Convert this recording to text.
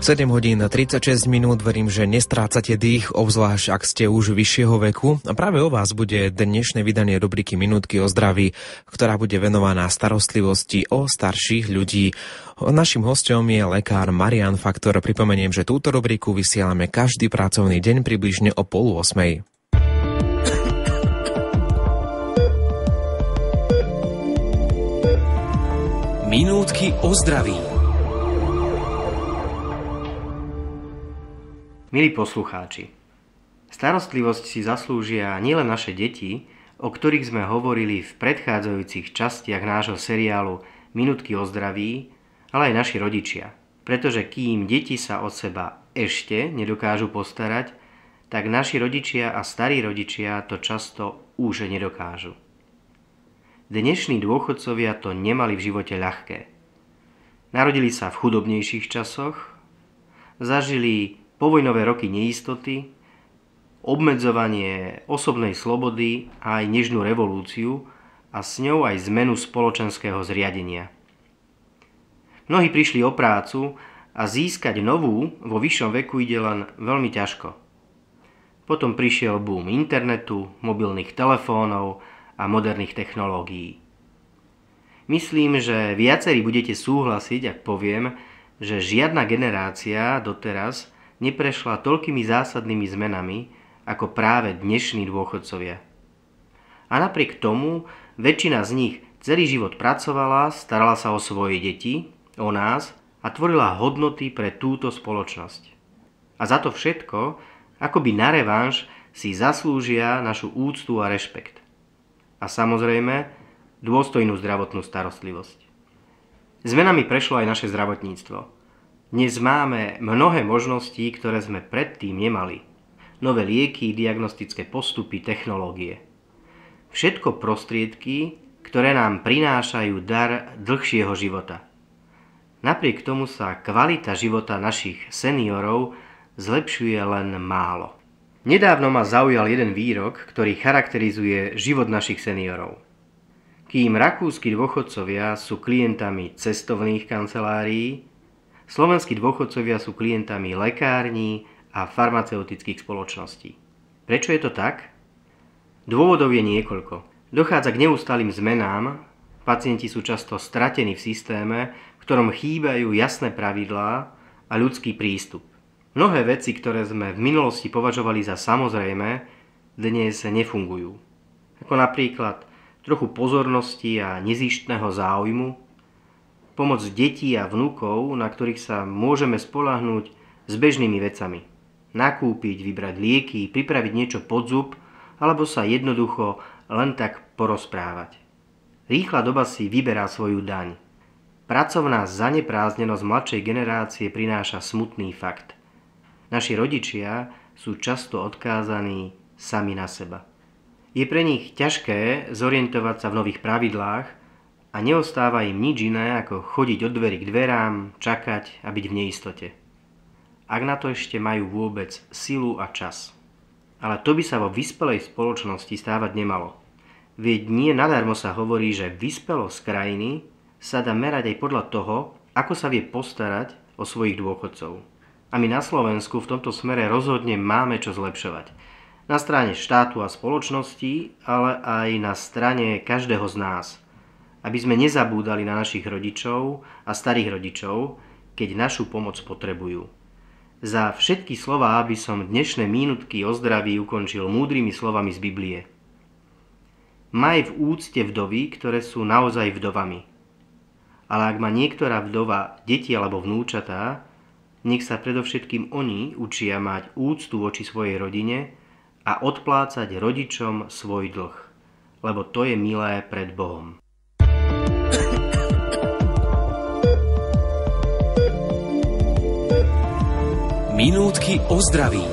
7 hodín 36 minút, verím, že nestrácate dých, obzvlášť ak ste už vyššieho veku. A práve o vás bude dnešné vydanie rubriky Minútky o zdraví, ktorá bude venovaná starostlivosti o starších ľudí. Naším hosťom je lekár Marián Faktor. Pripomeniem, že túto rubriku vysielame každý pracovný deň približne o 7:30. Minútky o zdraví. Milí poslucháči, starostlivosť si zaslúžia nielen naše deti, o ktorých sme hovorili v predchádzajúcich častiach nášho seriálu Minútky o zdraví, ale aj naši rodičia. Pretože kým deti sa o seba ešte nedokážu postarať, tak naši rodičia a starí rodičia to často už nedokážu. Dnešní dôchodcovia to nemali v živote ľahké. Narodili sa v chudobnejších časoch, zažili povojnové roky neistoty, obmedzovanie osobnej slobody a aj nežnú revolúciu a s ňou aj zmenu spoločenského zriadenia. Mnohí prišli o prácu a získať novú vo vyššom veku ide len veľmi ťažko. Potom prišiel boom internetu, mobilných telefónov a moderných technológií. Myslím, že viacerí budete súhlasiť, ak poviem, že žiadna generácia doteraz neprešla toľkými zásadnými zmenami ako práve dnešní dôchodcovia. A napriek tomu väčšina z nich celý život pracovala, starala sa o svoje deti, o nás a tvorila hodnoty pre túto spoločnosť. A za to všetko, akoby na revanš, si zaslúžia našu úctu a rešpekt. A samozrejme, dôstojnú zdravotnú starostlivosť. Zmenami prešlo aj naše zdravotníctvo. Dnes máme mnohé možnosti, ktoré sme predtým nemali. Nové lieky, diagnostické postupy, technológie. Všetko prostriedky, ktoré nám prinášajú dar dlhšieho života. Napriek tomu sa kvalita života našich seniorov zlepšuje len málo. Nedávno ma zaujal jeden výrok, ktorý charakterizuje život našich seniorov. Kým rakúski dôchodcovia sú klientami cestovných kancelárií, slovenskí dôchodcovia sú klientami lekární a farmaceutických spoločností. Prečo je to tak? Dôvodov je niekoľko. Dochádza k neustálým zmenám, pacienti sú často stratení v systéme, v ktorom chýbajú jasné pravidlá a ľudský prístup. Mnohé veci, ktoré sme v minulosti považovali za samozrejmé, dnes nefungujú. Ako napríklad trochu pozornosti a nezištného záujmu, pomoc detí a vnukov, na ktorých sa môžeme spoľahnúť s bežnými vecami. Nakúpiť, vybrať lieky, pripraviť niečo pod zub, alebo sa jednoducho len tak porozprávať. Rýchla doba si vyberá svoju daň. Pracovná zaneprázdnenosť mladšej generácie prináša smutný fakt. Naši rodičia sú často odkázaní sami na seba. Je pre nich ťažké zorientovať sa v nových pravidlách, a neostáva im nič iné, ako chodiť od dverí k dverám, čakať a byť v neistote. Ak na to ešte majú vôbec silu a čas. Ale to by sa vo vyspelej spoločnosti stávať nemalo. Veď nie nadarmo sa hovorí, že vyspelosť krajiny sa dá merať aj podľa toho, ako sa vie postarať o svojich dôchodcov. A my na Slovensku v tomto smere rozhodne máme čo zlepšovať. Na strane štátu a spoločnosti, ale aj na strane každého z nás. Aby sme nezabúdali na našich rodičov a starých rodičov, keď našu pomoc potrebujú. Za všetky slová by som dnešné minútky o zdraví ukončil múdrymi slovami z Biblie. Maj v úcte vdovy, ktoré sú naozaj vdovami. Ale ak má niektorá vdova deti alebo vnúčatá, nech sa predovšetkým oni učia mať úctu voči svojej rodine a odplácať rodičom svoj dlh, lebo to je milé pred Bohom. Minútky o zdraví.